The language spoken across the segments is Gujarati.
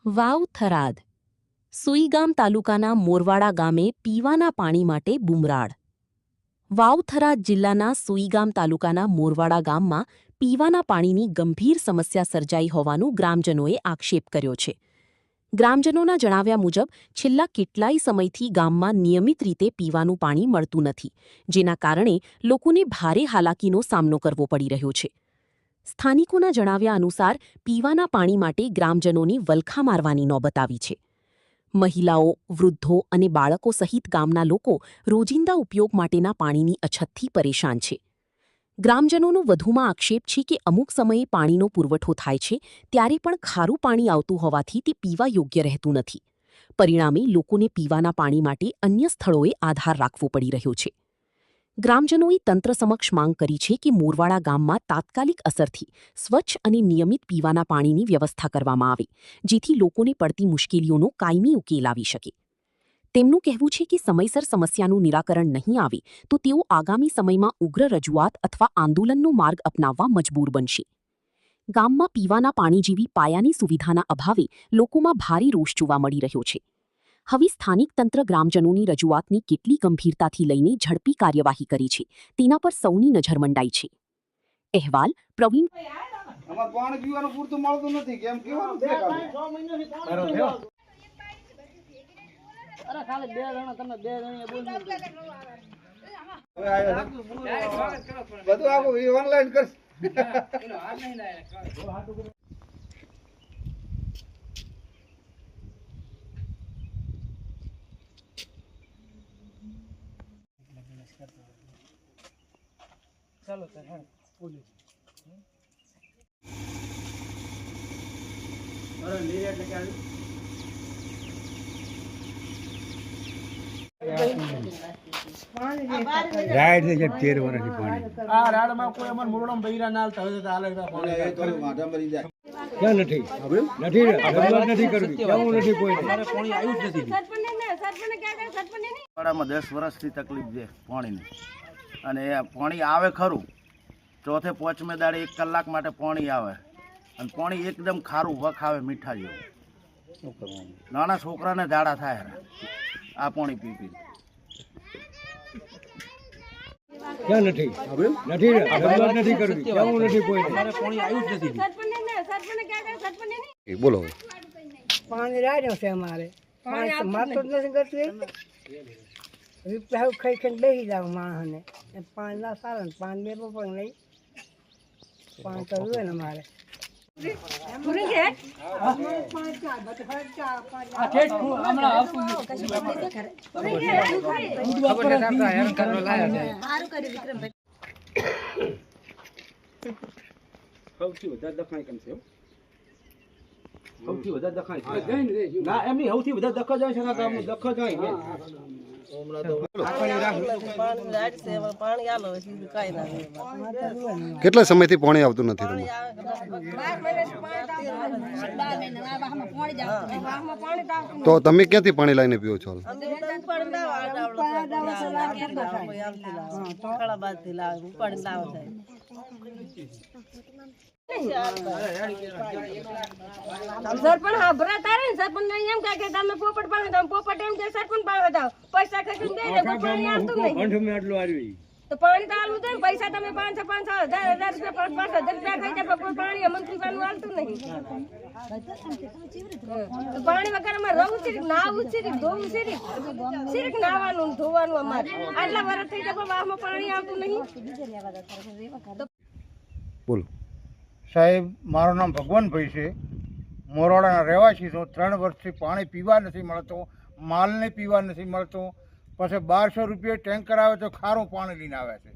વાવ થરાદ સુઈગામ તાલુકાના મોરવાડા ગામે પીવાના પાણી માટે બુમરાળ। વાવ થરાદ જિલ્લાના સુઈગામ તાલુકાના મોરવાડા ગામમાં પીવાના પાણીની ગંભીર સમસ્યા સર્જાઈ હોવાનું ગ્રામજનોએ આક્ષેપ કર્યો છે। ગ્રામજનોના જણાવ્યા મુજબ છેલ્લા કેટલાય સમયથી ગામમાં નિયમિત રીતે પીવાનું પાણી મળતું નથી, જેના કારણે લોકોને ભારે હાલાકીનો સામનો કરવો પડી રહ્યો છે। સ્થાનિકોના જણાવ્યા અનુસાર પીવાના પાણી માટે ગ્રામજનોની વલખા મારવાની નોબત આવી છે। મહિલાઓ, વૃદ્ધો અને બાળકો સહિત ગામના લોકો રોજિંદા ઉપયોગ માટેના પાણીની અછતથી પરેશાન છે। ગ્રામજનોનો વધુમાં આક્ષેપ છે કે અમુક સમયે પાણીનો પુરવઠો થાય છે ત્યારે પણ ખારું પાણી આવતું હોવાથી તે પીવા યોગ્ય રહેતું નથી। પરિણામે લોકોને પીવાના પાણી માટે અન્ય સ્થળોએ આધાર રાખવો પડી રહ્યો છે। ગ્રામજનોએ તંત્ર સમક્ષ માંગ કરી છે કે મોરવાડા ગામમાં તાત્કાલિક અસરથી સ્વચ્છ અને નિયમિત પીવાના પાણીની વ્યવસ્થા કરવામાં આવે, જેથી લોકોને પડતી મુશ્કેલીઓનો કાયમી ઉકેલ આવી શકે। તેમનું કહેવું છે કે સમયસર સમસ્યાનું નિરાકરણ નહીં આવે તો તેઓ આગામી સમયમાં ઉગ્ર રજૂઆત અથવા આંદોલનનો માર્ગ અપનાવવા મજબૂર બનશે। ગામમાં પીવાના પાણી જેવી પાયાની સુવિધાના અભાવે લોકોમાં ભારે રોષ જોવા મળી રહ્યો છે। હવે સ્થાનિક તંત્ર ગ્રામજનોની રજૂઆતની કેટલી ગંભીરતાથી લઈને ઝડપી કાર્યવાહી કરી છે તેના પર સૌની નજર મંડાઈ છે। અહેવાલ પ્રવીણ। અમાર પાણી પીવાનું પૂરતું મળતું નથી, કેમ કેવાનું છે અરે ખાલી બે જણા તમે બે જણા બોલજો બધું આખું ઓનલાઈન કરશે એનો હાથ નહીં લાય ચાલો સર હા બોલી અરે લીરે એટલે કે આવી રાડ છે 13 વર્ષથી પાણી આ રાડમાં કોઈ અમર મુરડમ બૈરા ના હાલતા હોય તો હાલે પાણી એ થોડું માથા મરી જાય ક્યાં નથી નથી રજૂઆત નથી કરવી કેવું નથી કોઈ મારે પાણી આવ્યું જ નથી વાડામાં 10 વર્ષથી તકલીફ છે પાણીની, અને પાણી આવે ખરું, ચોથે પાંચમે દાડે 1 કલાક માટે પાણી આવે અને પાણી એકદમ ખારું વખ આવે મીઠા જેવું। નાના છોકરાને ઝાડા થાય આ પાણી પી પી। ક્યાં નથી નથી રજૂઆત નથી કરવી કેવું નથી કોઈ મારે પાણી આવ્યું જ નથી બોલો પાણી રાડ્યો છે અમારે પાણી મારતો જ નથી કરતી રૂપિયા ખાઈ ખાઈને બેસી જાવ માણસને પાણી ના સારા ને પાણી બેઠો પણ નહીં પાણી તો હોય ને મારે સૌથી વધારે દખાય કેમ છે સૌથી વધારે દખાય ના એમની સૌથી વધારે દખ જાય છે ગામનું દખ જાય કેટલા સમયથી પાણી આવતું નથી તમને? તો તમે ક્યાંથી પાણી લઈને પીઓ છો? સરપંચ હાભરા તારે ને સરપંચ એમ કહે કે તમે પોપટ પાણી તમે પોપટ એમ કે સરપંચ પાણી દાવ પૈસા ખર્ચીને દે દે પાણી આવતું નહીં આટલું આવી તો પાણી તો આલું દે પૈસા તમે 500-5,000 રૂપિયા 5,000 રૂપિયા ખાઈ જાય પણ પાણી અમને પીવાનું આવતું નહીં તો પાણી વગર અમારે રહું છે નાવું છે ધોવું છે સિર્ફ નાવાનું ધોવાનું અમારે આટલા વર્ષ થઈ જાય પણ વાહમાં પાણી આવતું નહીં। બોલો સાહેબ, મારું નામ ભગવાનભાઈ છે, મોરવાડાના રહેવાસી છું। 3 વર્ષથી પાણી પીવા નથી મળતો, માલને પીવા નથી મળતો, પછી 1200 રૂપિયા ટેન્કર આવે તો ખારું પાણી લઈને આવે છે।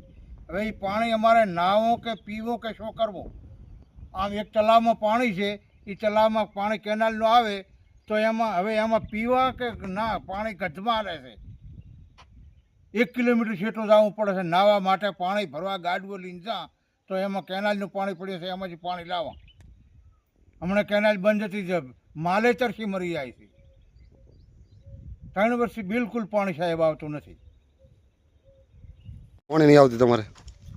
હવે એ પાણી અમારે નાવું કે પીવું કે શું કરવું? આમ એક તલાવમાં પાણી છે, એ તલાવમાં પાણી કેનાલનું આવે તો એમાં પીવા કે ના પાણી ગધમાં રહે છે। 1 કિલોમીટર છેટું જવું પડે છે નાવા માટે, પાણી ભરવા ગાડવો લઈને જા તો એમાં કેનાલનું પાણી પડ્યું છે, એમાંથી પાણી લાવવા। હમણાં કેનાલ બંધ હતી જ માલે તરસી મરી જાય છે। 3 વર્ષથી બિલકુલ પાણી સાહેબ આવતું નથી। પાણી નહીં આવતું તમારે?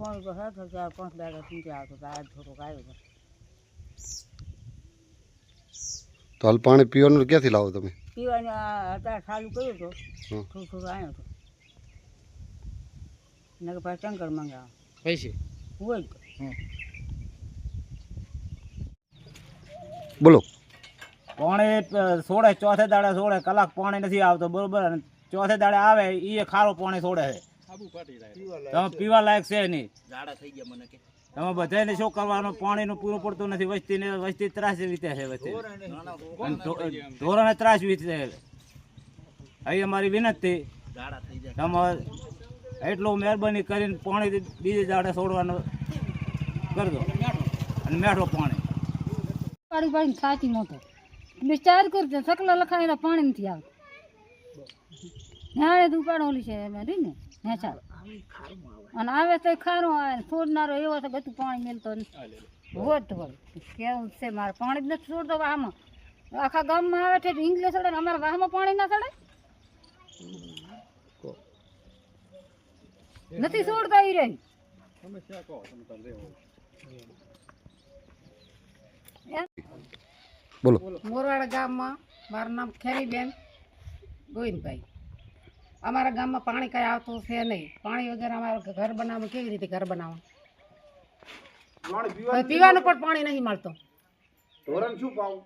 પાણી તો સાત 4-5 દાડા થી આવતો થોડુંક આવ્યું તો હાલ પાણી પીવાનું ક્યાંથી લાવો તમે? પીવાનું અત્યારે ચાલુ કર્યું તો હમ. થોડું થોડું આવ્યો હતો નકર પાછું ટંકર મંગાવો પૈસે હોય તો બોલો. પાણી છોડે ચોથે દાડે છોડે કલાક પાણી નથી આવતો બરોબર અને ચોથે દાડે આવે એ ખારું પાણી છોડે છે તમે પીવા લાયક છે નહીં. તમે બધાને શું કરવાનું પાણીનું પૂરું પડતું નથી. વસ્તી ત્રાસ વીતે છે વસ્તી અને ધોરણે ત્રાસ વીતે છે. અહીં અમારી વિનંતી તમે એટલું મહેરબાની કરીને પાણી બીજે દાડે છોડવાનું કરજો અને મેઠો પાણી પાડી પાડીને થાકી મોટો વિચાર કરજો સકલા લખાયેલા પાણી નથી આવતું નાળે દુકાળ ઓલી છે એમાં રહી ને નેચાર અને આવે તો ખારું આવે ને છોડનારો એવો તો બધું પાણી મેલતો હોત હોય કેવું છે મારે પાણી જ નથી છોડતો વાહમાં આખા ગામમાં આવે છે ઇંગ્લિશ ચડે ને અમારા વાહમાં પાણી ના ચડે નથી છોડતા એ રહી બોલો. મોરવાડા ગામમાં મારું નામ ખેરીબેન ગોવિંદભાઈ. અમારા ગામમાં પાણી કાંઈ આવતું છે નહીં. પાણી વગર અમારે ઘર બનાવવું કેવી રીતે ઘર બનાવવું? પીવાનું પણ પાણી નહીં મળતું. ધોરણ શું પાવું?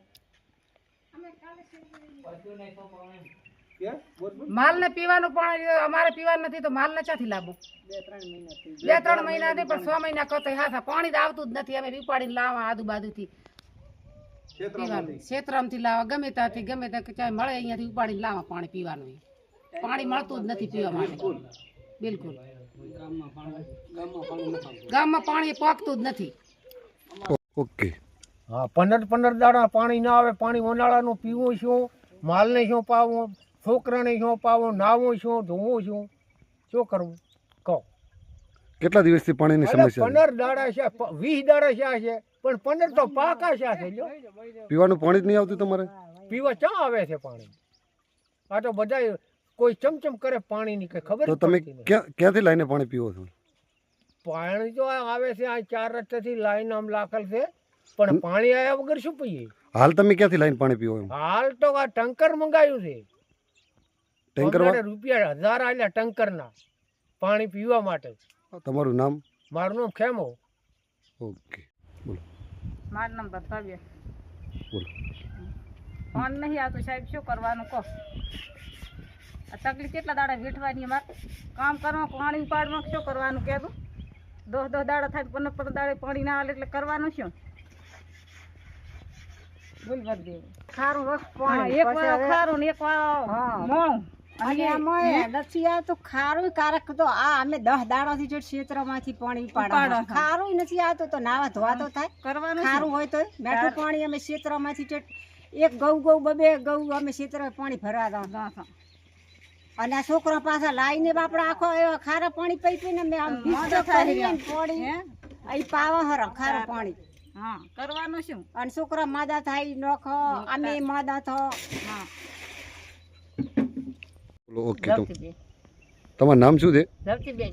માલને પીવાનું પાણી અમારે પીવાનું નથી તો માલને ક્યાંથી લાવવું? 2-3 મહિનાથી પણ 6 મહિના કરતો હા પાણી જ આવતું જ નથી. અમે ઉપાડીને લાવવા આજુબાજુથી ક્ષેત્રમથી લાવવા ગમે ત્યાંથી ગમે ત્યાં ચાહે મળે અહીંયાથી ઉપાડીને લાવવા પાણી પીવાનું. પાણી મળતું જ નથી પીવા માટે બિલકુલ. ગામમાં પાણી પાકતું જ નથી. ઓકે. હા 15 દાડા પાણી ના આવે. પાણી ઉનાળાનું પીવું શું, માલને શું પાવું, છોકરાને શું પાવું, નાવું શું, ધોવું શું કરવું કહો? કેટલા દિવસથી પાણીની સમસ્યા 15 દાડા છે, 20 દાડા શા છે, પણ 15 તો પાકા શા છે. જો પીવાનું પાણી જ નહીં આવતું તમારે? પીવા ક્યાં આવે છે પાણી? આ તો બધા કોઈ ચમચમ કરે પાણીની કઈ ખબર તો તમે ક્યાંથી લાઈને પાણી પીવો છો? પાણી તો આવે છે આ 4 રસ્તેથી લાઈન આમ લાખેલ છે, પણ પાણી આવ્યા વગર શું પીએ? હાલ તમે ક્યાંથી લાઈને પાણી પીવો? એમ હાલ તો આ ટંકર મંગાવ્યું છે. ટેન્કર રૂપિયા 1000 આલ્યા ટંકરના પાણી પીવા માટે. તમારું નામ? મારું નામ ખેમો. ઓકે બોલો. મારું નામ ભરતાબેન. બોલો. પાણી નહીં આવતું સાહેબ શું કરવાનું કહો? આ તકલીફ કેટલા દાડા વેઠવાની અમારે કામ કરવા પાણી ઉપાડવાનું શું કરવાનું કહેતું? 10 દાડા થાય 15 દાડે પાણી ના આવે એટલે કરવાનું શું? બોલ ભરદેવ ખારું વખત પાણી એક વાર ખારું ને એક વાર મોણું અને એમાં નથી આવતું ખારું કારક તો આ અમે 10 દાડાથી જો ક્ષેત્રમાંથી પાણી ઉપાડો ખારું નથી આવતું તો નાવા ધોવા તો થાય કરવાનું ખારું હોય તો મેઠું પાણી અમે ક્ષેત્રમાંથી એક ગૌ બબે ગૌ અમે ક્ષેત્ર પાણી ભરવા દો અને આ છોકરા પાછા લાઈને બાપડે આખો એવા ખારા પાણી પી પીને અમે આમ પાણી અહીં પાવા હર ખારું પાણી. હા કરવાનું શું? અને છોકરા માદા થાય નોખો અમે માદા થો. હા બોલો. ઓકે. તો તમારું નામ શું છે? ધરતીબેન.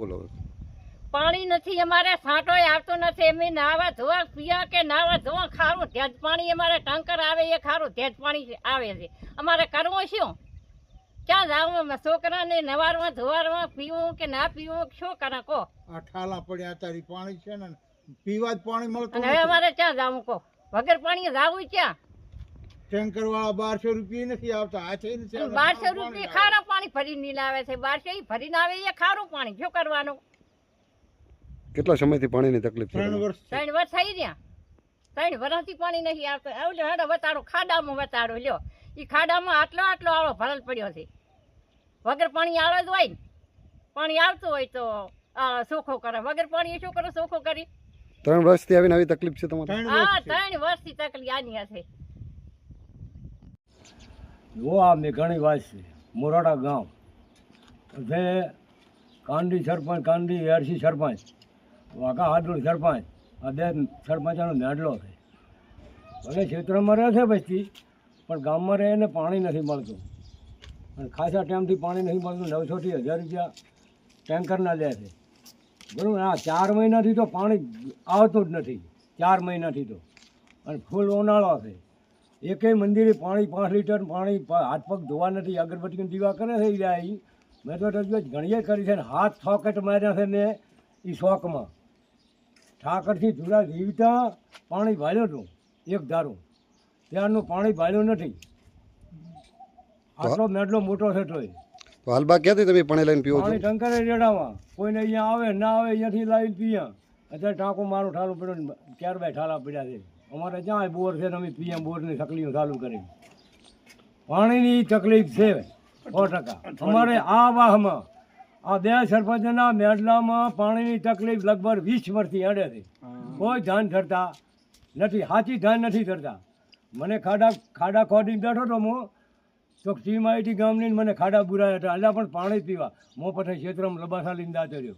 બોલો. પાણી નથી અમારે છાંટો આવતો નથી. અમે નાવા ધોવા પીવા કે નાવા ધોવા ખારું તેજ પાણી અમારે ટંકર આવે એ ખારું તેજ પાણી આવે છે. અમારે કરવું શું? ક્યાં જાવું? છોકરાને નવારવા ધોવારવા પીવું કે ના પીવું શું કરે કહો? આ ઠાલા પડ્યા તારી પાણી છે ને પીવા જ પાણી મળતું અને હવે અમારે ક્યાં જાવું કહો? વગર પાણી જાવું ક્યાં? ટેન્કર વાળા 1200 રૂપિયા નથી આવતા. આ છે 1200 રૂપિયા ખારા પાણી ભરીને લાવે છે. 1200 ઈ ભરીને આવે એ ખારું પાણી શું કરવાનું? કેટલા સમયથી પાણીની તકલીફ છે? 3 વર્ષ. 3 વર્ષ થઈ ગયા. 3 વર્ષથી પાણી નથી આવતું. આવજો હેડો વતાડો ખાડામાં વતાડો લ્યો. એ ખાડામાં આટલો આળો ભરેલ પડ્યો છે. વગર પાણી આવે જ હોય ને. પાણી આવતું હોય તો સોખો કરે. વગર પાણી શું કરે? સોખો કરી. 3 વર્ષથી આવીને આવી તકલીફ છે તમારે? હા 3 વર્ષથી તકલીફ આની હશે. જો આ મેઘાણી વાત છે. મોરાડા ગામ જે કાંડી સરપંચ, કાંડી એરસી સરપંચ, વાઘા હાડોળ સરપંચ, આ 2 સરપંચનો મેડલો છે. ભલે ક્ષેત્રમાં રહે છે પછી પણ ગામમાં રહે ને પાણી નથી મળતું. અને ખાસા ટાઈમથી પાણી નથી મળતું. 900 થી 1000 રૂપિયા ટેન્કરના લે છે. બરાબર. આ 4 મહિનાથી તો પાણી આવતું જ નથી. 4 મહિનાથી તો. અને ફૂલ ઉનાળો છે. એકેય મંદિરે પાણી 5 લીટર પાણી હાથ પગ ધોવા નથી, અગરબત્તીની દીવા કરે છે જાય. મેં તો રજૂઆત ઘણીએ કરી છે ને હાથ થોકટ માર્યા છે ને એ શોખમાં. ઠાકરથી જુદા જીવતા પાણી ભાલ્યો હતું એક ધારું, ત્યારનું પાણી ભાલ્યું નથી. આટલો મેડલો મોટો છે તોય તો હાલ બા ક્યાંથી તમે પાણી લઈને પીવો છો? પાણી ટંકરે રેડામાં કોઈને અહીંયા આવે ના આવે અહીંયાથી લાવીને પીએ. અત્યારે ટાંકો મારું ઠાલું પડ્યું, ક્યારે બે ઠાલા પડ્યા છે. અમારે જ્યાં બોર છે ને અમે પીએ, બોરની તકલીફ ચાલુ કરી. પાણીની તકલીફ છે 100%. અમારે આ વાહમાં આ 2 સરપંચના મેડલામાં પાણીની તકલીફ લગભગ 20 વર્ષથી અડે છે. કોઈ ધ્યાન ધરતા નથી, સાચી ધ્યાન નથી ધરતા. મને ખાડા ખોદીને બેઠો હતો હું તો ટીમ આઈટી ગામની ને મને ખાડા બુરાયા હતા, એટલે પણ પાણી પીવા હું પછી ક્ષેત્રમાં લબાસા લઈને દાતો રહ્યો.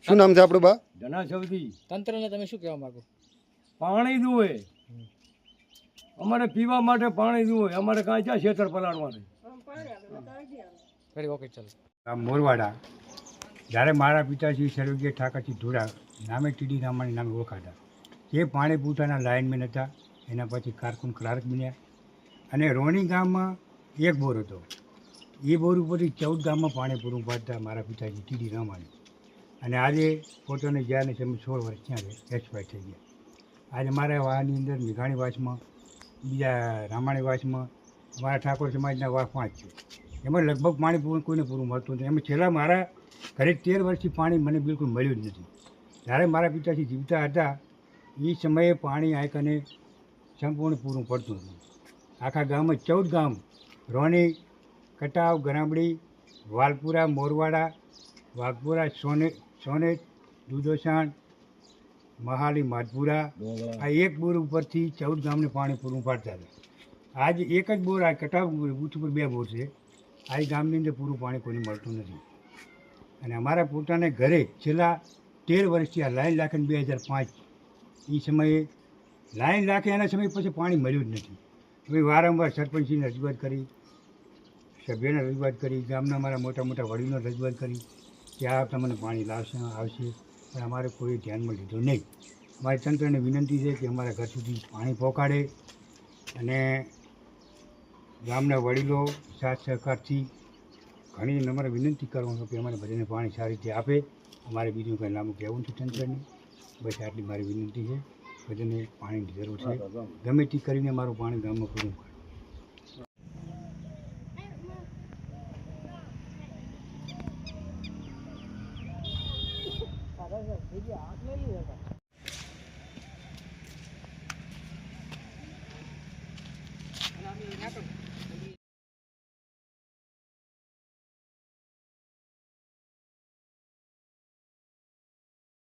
શું નામ છે આપણું બા? ધના સૌદી. તંત્રને તમે શું કહેવા માંગો? પાણી જુએ અમારે પીવા માટે, પાણી જુએ અમારે કાંઈ છે ક્ષેત્ર પલાળવા છે. ઓકે ચાલો. ગામ મોરવાડા. જ્યારે મારા પિતાશ્રી સ્વર્ગીય ઠાકરસિંહ ધુડા નામે ટીડી રામાણી નામે ઓળખાતા, એ પાણી પૂરતાના લાઇનમેન હતા. એના પછી કારકુન ક્લાર્ક બન્યા. અને રોણી ગામમાં એક બોર હતો, એ બોર ઉપરથી 14 ગામમાં પાણી પૂરું પાડતા મારા પિતાજી ટીડી રામાણી. અને આજે પોતાને જ્યાં સમય 16 વર્ષ ત્યાં એક્સપાયર થઈ ગયા. આજે મારા વાળની અંદર મેઘાણી વાસમાં, બીજા રામાણી વાસમાં અમારા ઠાકોર સમાજના વાસ 5 છે. એમાં લગભગ પાણી કોઈને પૂરું મળતું નથી. એમાં છેલ્લા મારા ઘરે 13 વર્ષથી પાણી મને બિલકુલ મળ્યું જ નથી. જ્યારે મારા પિતાજી જીવતા હતા એ સમયે પાણી આ કને સંપૂર્ણ પૂરું પડતું હતું. આખા ગામમાં 14 ગામ, રોણી, કટાવ, ગરામડી, વાલપુરા, મોરવાડા, વાઘપુરા, સોનેટ, દુધોસાણ, મહાલી, માધપુરા, આ એક બોર ઉપરથી 14 ગામને પાણી પૂરું પાડતા હતા. આજ એક જ બોર, આ કટાવ બૂથ ઉપર 2 બોર છે. આ ગામની અંદર પૂરું પાણી કોઈને મળતું નથી. અને અમારા પોતાને ઘરે છેલ્લા 13 વર્ષથી આ લાઈન રાખીને 2005 એ સમયે લાઈન રાખે એના સમય પછી પાણી મળ્યું જ નથી. અમે વારંવાર સરપંચને રજૂઆત કરી, સભ્યને રજૂઆત કરી, ગામના અમારા મોટા મોટા વડીલોને રજૂઆત કરી કે આ તમને પાણી આવશે, પણ અમારે કોઈ ધ્યાનમાં લીધું નહીં. અમારી તંત્રને વિનંતી છે કે અમારા ઘર સુધી પાણી પહોંચાડે અને ગામના વડીલો સાથ સહકારથી ઘણી નમ્ર વિનંતી કરવાનું કે અમારે બધાને પાણી સારી રીતે આપે. અમારે બીજું કંઈ લાંબુ કહેવું નથી તંત્રને. બસ આટલી મારી વિનંતી છે. બધાને પાણીની જરૂર છે, ગમે તે કરીને મારું પાણી ગામમાં પૂરું પાડે.